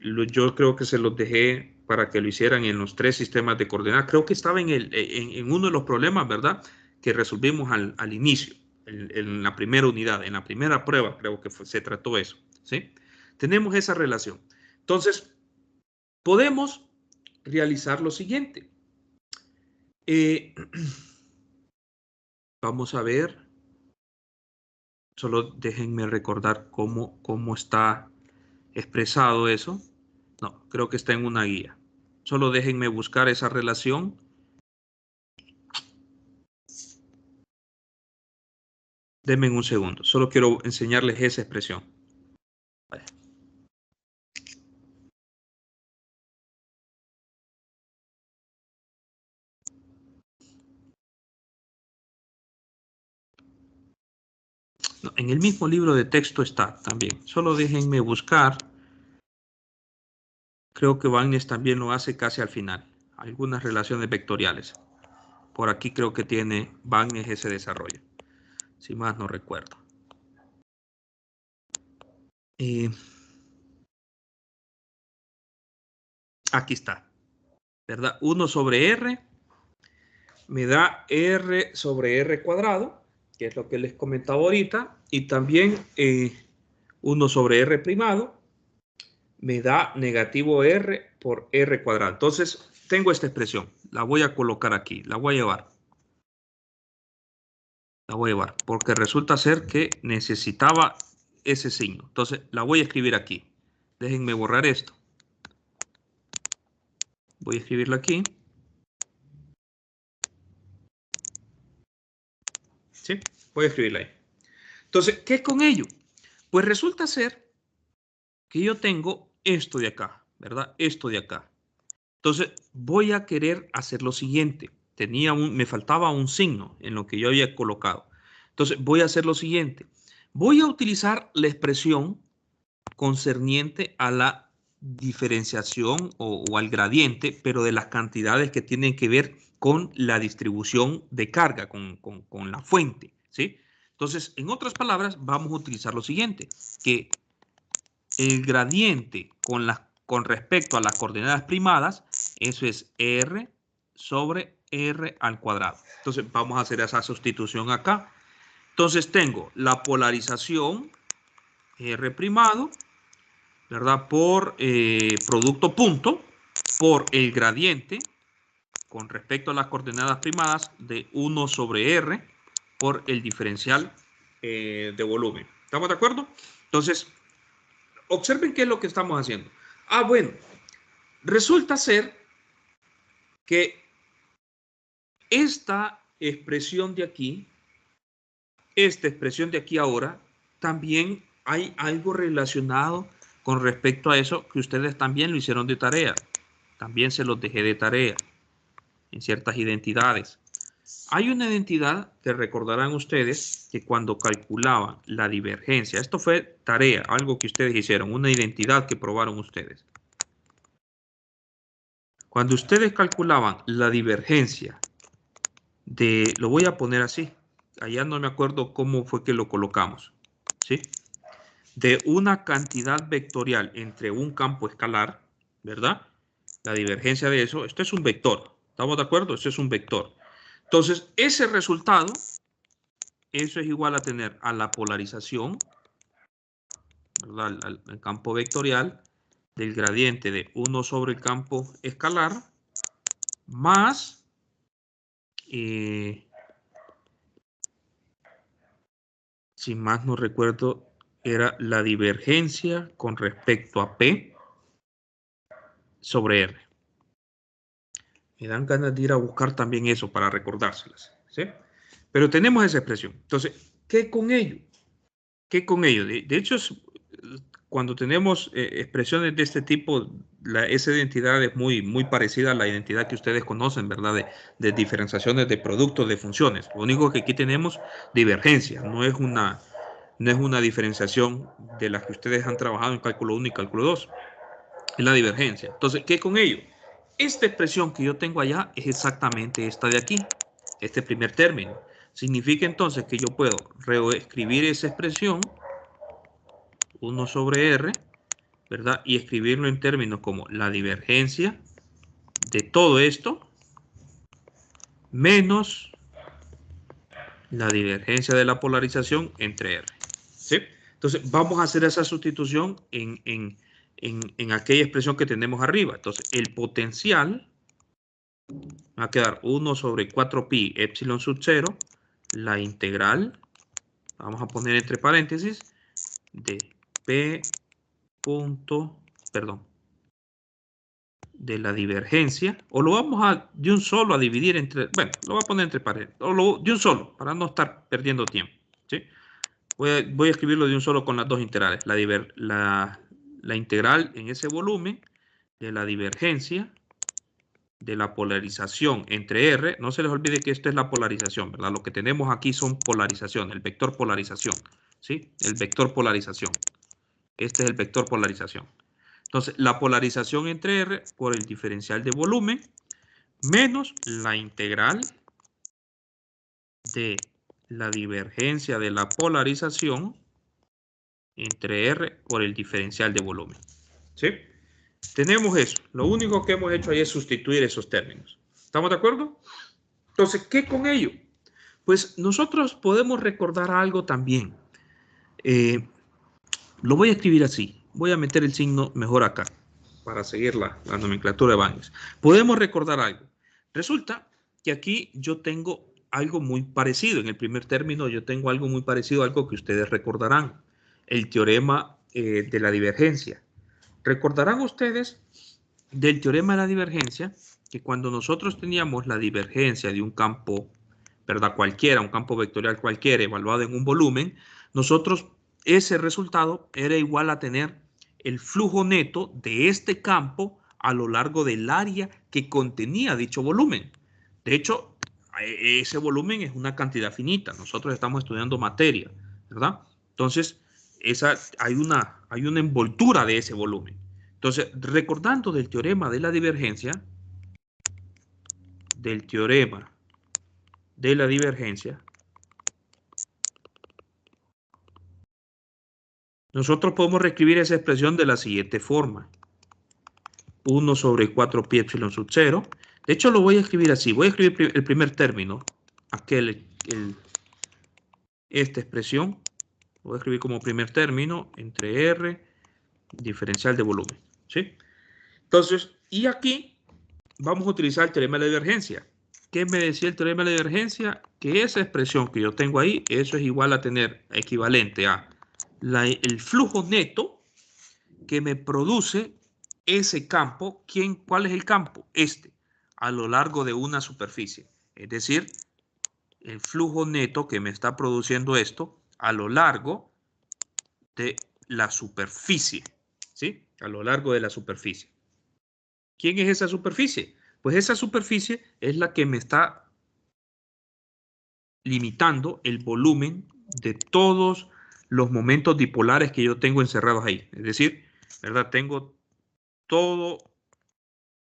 Yo creo que se los dejé para que lo hicieran en los 3 sistemas de coordenadas. Creo que estaba en uno de los problemas, ¿verdad? Que resolvimos al inicio, en la primera unidad, en la primera prueba, creo que se trató eso. ¿Sí? Tenemos esa relación. Entonces, podemos realizar lo siguiente. Vamos a ver. Solo déjenme recordar cómo está expresado eso. No, creo que está en una guía. Solo déjenme buscar esa relación. Denme un segundo. Solo quiero enseñarles esa expresión. Vale. No, en el mismo libro de texto está también. Solo déjenme buscar. Creo que Bagnes también lo hace casi al final. Algunas relaciones vectoriales. Por aquí creo que tiene Bagnes ese desarrollo. Si más no recuerdo. Aquí está. ¿Verdad? 1 sobre R me da R sobre R cuadrado, que es lo que les comentaba ahorita, y también 1 sobre R primado me da negativo R por R cuadrado. Entonces, tengo esta expresión, la voy a colocar aquí, la voy a llevar. La voy a llevar, porque resulta ser que necesitaba ese signo. Entonces, la voy a escribir aquí. Déjenme borrar esto. Voy a escribirlo aquí. ¿Sí? Voy a escribirla ahí. Entonces, ¿qué es con ello? Pues resulta ser que yo tengo esto de acá, ¿verdad? Esto de acá. Entonces, voy a querer hacer lo siguiente. Me faltaba un signo en lo que yo había colocado. Entonces, voy a hacer lo siguiente. Voy a utilizar la expresión concerniente a la diferenciación o al gradiente, pero de las cantidades que tienen que ver con la distribución de carga, con la fuente, ¿sí? Entonces, en otras palabras, vamos a utilizar lo siguiente, que el gradiente con respecto a las coordenadas primadas, eso es R sobre R al cuadrado. Entonces, vamos a hacer esa sustitución acá. Entonces, tengo la polarización R primado, ¿verdad? Por producto punto, por el gradiente con respecto a las coordenadas primadas de 1 sobre R por el diferencial de volumen. ¿Estamos de acuerdo? Entonces, observen qué es lo que estamos haciendo. Bueno, resulta ser que esta expresión de aquí ahora, también hay algo relacionado con respecto a eso que ustedes también lo hicieron de tarea. También se los dejé de tarea en ciertas identidades. Hay una identidad que recordarán ustedes que cuando calculaban la divergencia, esto fue tarea, algo que ustedes hicieron, una identidad que probaron ustedes. Cuando ustedes calculaban la divergencia lo voy a poner así, allá no me acuerdo cómo fue que lo colocamos, ¿sí? de una cantidad vectorial entre un campo escalar, ¿verdad? La divergencia de eso, esto es un vector. ¿Estamos de acuerdo? Esto es un vector. Entonces, ese resultado, eso es igual a tener a la polarización, ¿verdad? Al campo vectorial del gradiente de 1 sobre el campo escalar más si más no recuerdo, era la divergencia con respecto a P sobre R. Me dan ganas de ir a buscar también eso para recordárselas, ¿sí? Pero tenemos esa expresión. Entonces, ¿qué con ello? ¿Qué con ello? De hecho, cuando tenemos expresiones de este tipo, esa identidad es muy parecida a la identidad que ustedes conocen, ¿verdad? De diferenciaciones de productos, de funciones. Lo único que aquí tenemos divergencia, no es una diferenciación de las que ustedes han trabajado en cálculo 1 y cálculo 2. Es la divergencia. Entonces, ¿qué con ello? Esta expresión que yo tengo allá es exactamente esta de aquí, este primer término. Significa entonces que yo puedo reescribir esa expresión, 1 sobre R, ¿verdad? Y escribirlo en términos como la divergencia de todo esto menos la divergencia de la polarización entre R. ¿Sí? Entonces, vamos a hacer esa sustitución en aquella expresión que tenemos arriba. Entonces, el potencial va a quedar 1 sobre 4pi epsilon sub 0, la integral, vamos a poner entre paréntesis, de p punto, perdón, de la divergencia, o lo vamos a de un solo a dividir entre, bueno, lo voy a poner entre paréntesis, o de un solo, para no estar perdiendo tiempo, ¿sí? Voy a escribirlo de un solo con las dos integrales, la integral en ese volumen de la divergencia de la polarización entre R, no se les olvide que esto es la polarización, ¿verdad? Lo que tenemos aquí son polarización, el vector polarización, ¿sí? El vector polarización. Este es el vector polarización. Entonces, la polarización entre R por el diferencial de volumen menos la integral de la divergencia de la polarización entre R por el diferencial de volumen. ¿Sí? Tenemos eso. Lo único que hemos hecho ahí es sustituir esos términos. ¿Estamos de acuerdo? Entonces, ¿qué con ello? Pues nosotros podemos recordar algo también. Lo voy a escribir así. Voy a meter el signo mejor acá para seguir la nomenclatura de Banks. Podemos recordar algo. Resulta que aquí yo tengo algo muy parecido. En el primer término yo tengo algo muy parecido a algo que ustedes recordarán. El teorema de la divergencia. Recordarán ustedes del teorema de la divergencia que cuando nosotros teníamos la divergencia de un campo, ¿verdad? Cualquiera, un campo vectorial cualquiera evaluado en un volumen, nosotros ese resultado era igual a tener el flujo neto de este campo a lo largo del área que contenía dicho volumen. De hecho, ese volumen es una cantidad finita. Nosotros estamos estudiando materia, ¿verdad? Entonces, hay una envoltura de ese volumen. Entonces, recordando del teorema de la divergencia, nosotros podemos reescribir esa expresión de la siguiente forma. 1 sobre 4pi epsilon sub 0. De hecho, lo voy a escribir así. Voy a escribir el primer término, esta expresión. Lo voy a escribir como primer término entre R, diferencial de volumen. ¿Sí? Entonces, y aquí vamos a utilizar el teorema de la divergencia. ¿Qué me decía el teorema de la divergencia? Que esa expresión que yo tengo ahí, eso es igual a tener equivalente a el flujo neto que me produce ese campo. ¿Cuál es el campo? A lo largo de una superficie. Es decir, el flujo neto que me está produciendo esto a lo largo de la superficie. ¿Sí? A lo largo de la superficie. ¿Quién es esa superficie? Pues esa superficie es la que me está limitando el volumen de todos los momentos dipolares que yo tengo encerrados ahí. Es decir, ¿verdad? Tengo todo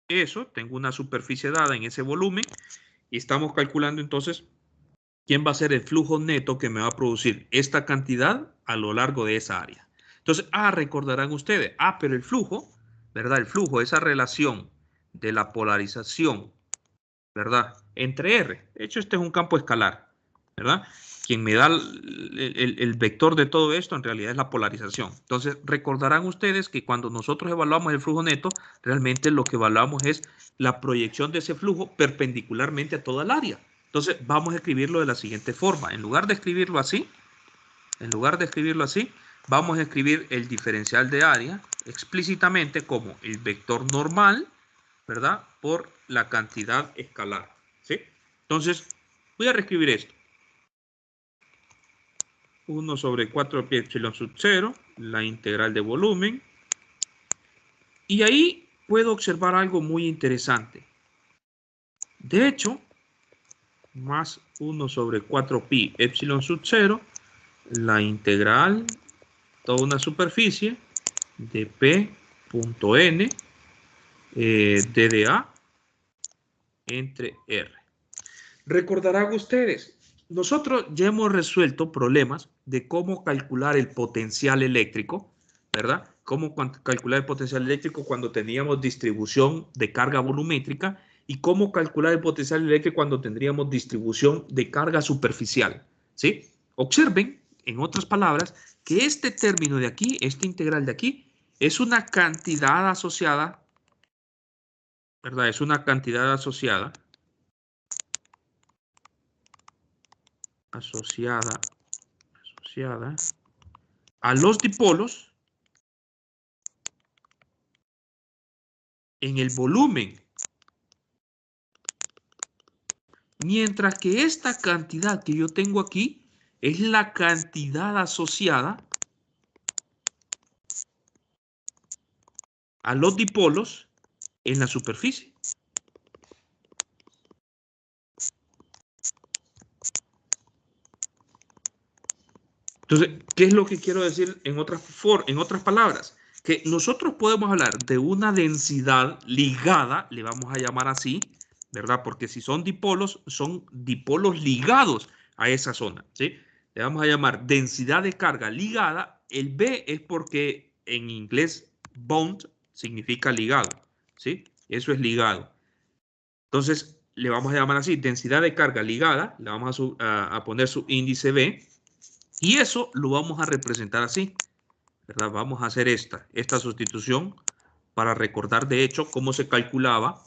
eso, tengo una superficie dada en ese volumen y estamos calculando entonces quién va a ser el flujo neto que me va a producir esta cantidad a lo largo de esa área. Entonces, recordarán ustedes, pero el flujo, ¿verdad? El flujo, esa relación de la polarización, ¿verdad? Entre R. De hecho, este es un campo escalar, ¿verdad? Quien me da el vector de todo esto en realidad es la polarización. Entonces, recordarán ustedes que cuando nosotros evaluamos el flujo neto, realmente lo que evaluamos es la proyección de ese flujo perpendicularmente a toda el área. Entonces, vamos a escribirlo de la siguiente forma. En lugar de escribirlo así, vamos a escribir el diferencial de área explícitamente como el vector normal, ¿verdad? Por la cantidad escalar, ¿sí? Entonces, voy a reescribir esto. 1 sobre 4 pi epsilon sub 0, la integral de volumen. Y ahí puedo observar algo muy interesante. De hecho, más 1 sobre 4 pi epsilon sub 0, la integral, toda una superficie de P.n dA entre R. Recordarán ustedes, nosotros ya hemos resuelto problemas de cómo calcular el potencial eléctrico, ¿verdad? Cómo calcular el potencial eléctrico cuando teníamos distribución de carga volumétrica y cómo calcular el potencial eléctrico cuando tendríamos distribución de carga superficial, ¿sí? Observen, en otras palabras, que este término de aquí, esta integral de aquí, es una cantidad asociada, ¿verdad? Es una cantidad asociada a los dipolos en el volumen. Mientras que esta cantidad que yo tengo aquí es la cantidad asociada a los dipolos en la superficie. Entonces, ¿qué es lo que quiero decir en otras palabras? Que nosotros podemos hablar de una densidad ligada, le vamos a llamar así, ¿verdad? Porque si son dipolos ligados a esa zona, ¿sí? Le vamos a llamar densidad de carga ligada. El B es porque en inglés bond significa ligado, ¿sí? Eso es ligado. Entonces, le vamos a llamar así, densidad de carga ligada, le vamos a poner su índice B, y eso lo vamos a representar así, ¿verdad? Vamos a hacer esta sustitución para recordar de hecho cómo se calculaba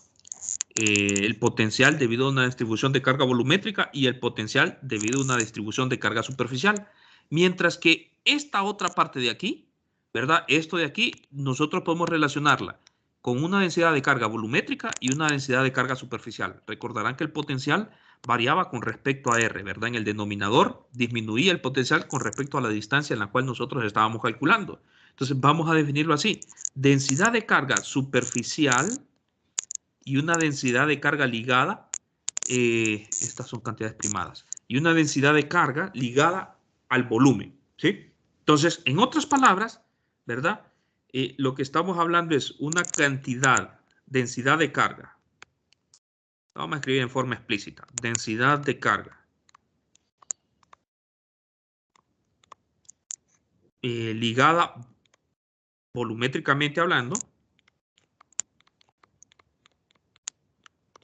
el potencial debido a una distribución de carga volumétrica y el potencial debido a una distribución de carga superficial. Mientras que esta otra parte de aquí, ¿verdad? Esto de aquí, nosotros podemos relacionarla con una densidad de carga volumétrica y una densidad de carga superficial. Recordarán que el potencial variaba con respecto a R, ¿verdad? En el denominador disminuía el potencial con respecto a la distancia en la cual nosotros estábamos calculando. Entonces vamos a definirlo así. Densidad de carga superficial y una densidad de carga ligada, estas son cantidades primadas, y una densidad de carga ligada al volumen, ¿sí? Entonces, en otras palabras, ¿verdad? Lo que estamos hablando es una cantidad, densidad de carga. Vamos a escribir en forma explícita. Densidad de carga. Ligada volumétricamente hablando.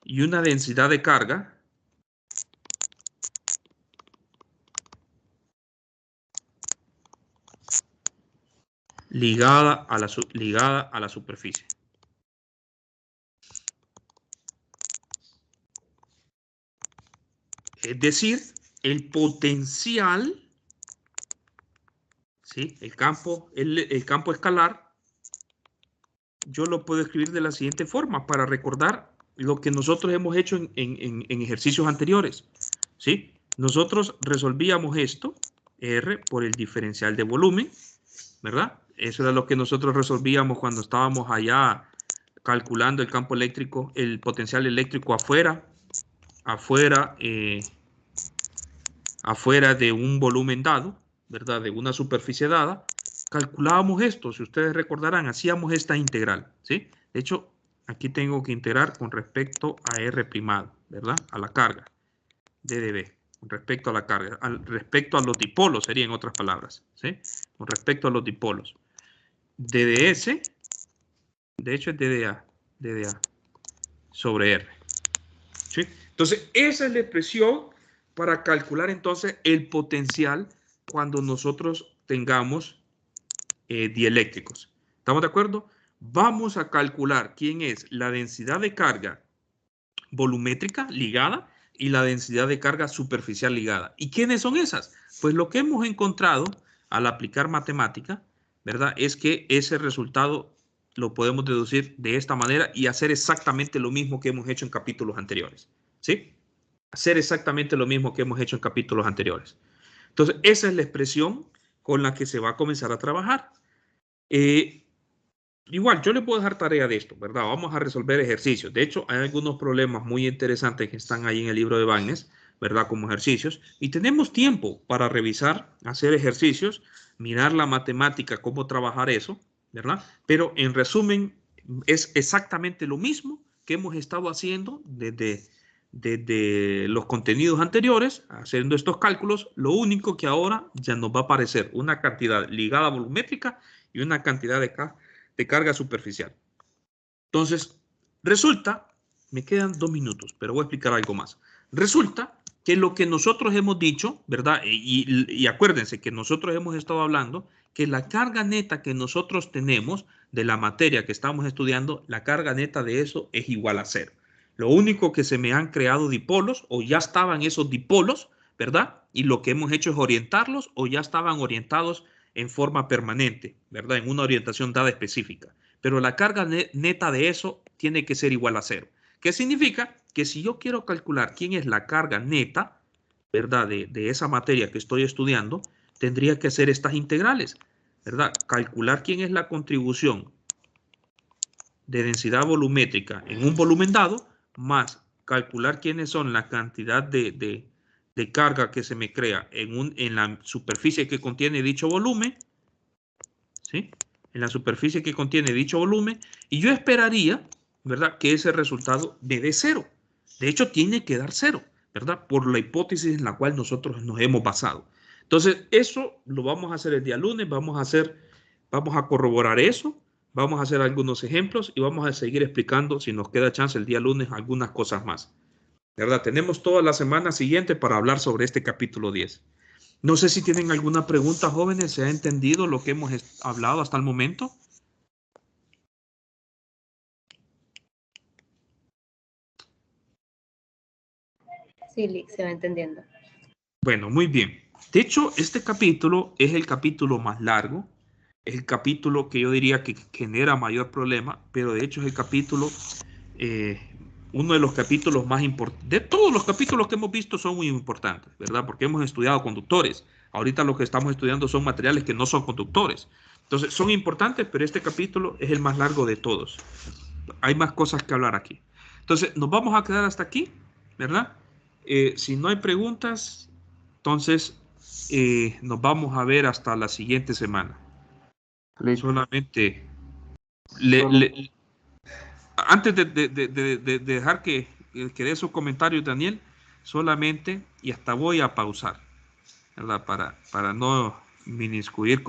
Y una densidad de carga ligada a la superficie. Es decir, el potencial, ¿sí? El campo escalar, yo lo puedo escribir de la siguiente forma para recordar lo que nosotros hemos hecho en ejercicios anteriores, ¿sí? Nosotros resolvíamos esto, R por el diferencial de volumen, ¿verdad? Eso era lo que nosotros resolvíamos cuando estábamos allá calculando el campo eléctrico, el potencial eléctrico afuera de un volumen dado, ¿verdad? De una superficie dada, calculábamos esto, si ustedes recordarán, hacíamos esta integral, ¿sí? De hecho, aquí tengo que integrar con respecto a R primado, ¿verdad? A la carga de dB. con respecto a la carga, respecto a los dipolos, sería en otras palabras, ¿sí? Con respecto a los dipolos. DDS, de hecho es DDA sobre R, ¿sí? Entonces, esa es la expresión para calcular entonces el potencial cuando nosotros tengamos dieléctricos. ¿Estamos de acuerdo? Vamos a calcular quién es la densidad de carga volumétrica ligada y la densidad de carga superficial ligada. ¿Y quiénes son esas? Pues lo que hemos encontrado al aplicar matemática, ¿verdad? Es que ese resultado lo podemos deducir de esta manera y hacer exactamente lo mismo que hemos hecho en capítulos anteriores, ¿sí? Hacer exactamente lo mismo que hemos hecho en capítulos anteriores. Entonces, esa es la expresión con la que se va a comenzar a trabajar. Igual, yo le puedo dejar tarea de esto, ¿verdad? Vamos a resolver ejercicios. De hecho, hay algunos problemas muy interesantes que están ahí en el libro de Bagnes, ¿verdad? Como ejercicios. Y tenemos tiempo para revisar, hacer ejercicios, mirar la matemática, cómo trabajar eso, ¿verdad? Pero en resumen, es exactamente lo mismo que hemos estado haciendo desde los contenidos anteriores, haciendo estos cálculos. Lo único que ahora ya nos va a aparecer una cantidad ligada volumétrica y una cantidad de carga superficial. Entonces, resulta, me quedan 2 minutos, pero voy a explicar algo más. Resulta que lo que nosotros hemos dicho, ¿verdad? Y acuérdense que nosotros hemos estado hablando que la carga neta que nosotros tenemos de la materia que estamos estudiando, la carga neta de eso es igual a 0. Lo único que se me han creado dipolos o ya estaban esos dipolos, ¿verdad? Y lo que hemos hecho es orientarlos o ya estaban orientados en forma permanente, ¿verdad? En una orientación dada específica. Pero la carga neta de eso tiene que ser igual a 0. ¿Qué significa? Que si yo quiero calcular quién es la carga neta, ¿verdad? De esa materia que estoy estudiando, tendría que hacer estas integrales, ¿verdad? Calcular quién es la contribución de densidad volumétrica en un volumen dado, más calcular quiénes son la cantidad de carga que se me crea en la superficie que contiene dicho volumen, ¿sí? En la superficie que contiene dicho volumen, y yo esperaría, ¿verdad?, que ese resultado me dé 0. De hecho, tiene que dar 0, ¿verdad?, por la hipótesis en la cual nosotros nos hemos basado. Entonces, eso lo vamos a hacer el día lunes, vamos a corroborar eso, vamos a hacer algunos ejemplos y vamos a seguir explicando, si nos queda chance el día lunes, algunas cosas más. ¿Verdad? Tenemos toda la semana siguiente para hablar sobre este capítulo 10. No sé si tienen alguna pregunta, jóvenes. ¿Se ha entendido lo que hemos hablado hasta el momento? Sí, se va entendiendo. Bueno, muy bien. De hecho, este capítulo es el capítulo más largo. Es el capítulo que yo diría que genera mayor problema, pero de hecho es el capítulo, uno de los capítulos más importantes. De todos los capítulos que hemos visto son muy importantes, ¿verdad? Porque hemos estudiado conductores. Ahorita lo que estamos estudiando son materiales que no son conductores. Entonces, son importantes, pero este capítulo es el más largo de todos. Hay más cosas que hablar aquí. Entonces, nos vamos a quedar hasta aquí, ¿verdad? Si no hay preguntas, entonces nos vamos a ver hasta la siguiente semana. Listo. Solamente, antes de dejar que dé sus comentarios, Daniel, solamente, y hasta voy a pausar, ¿verdad? Para no minuscuir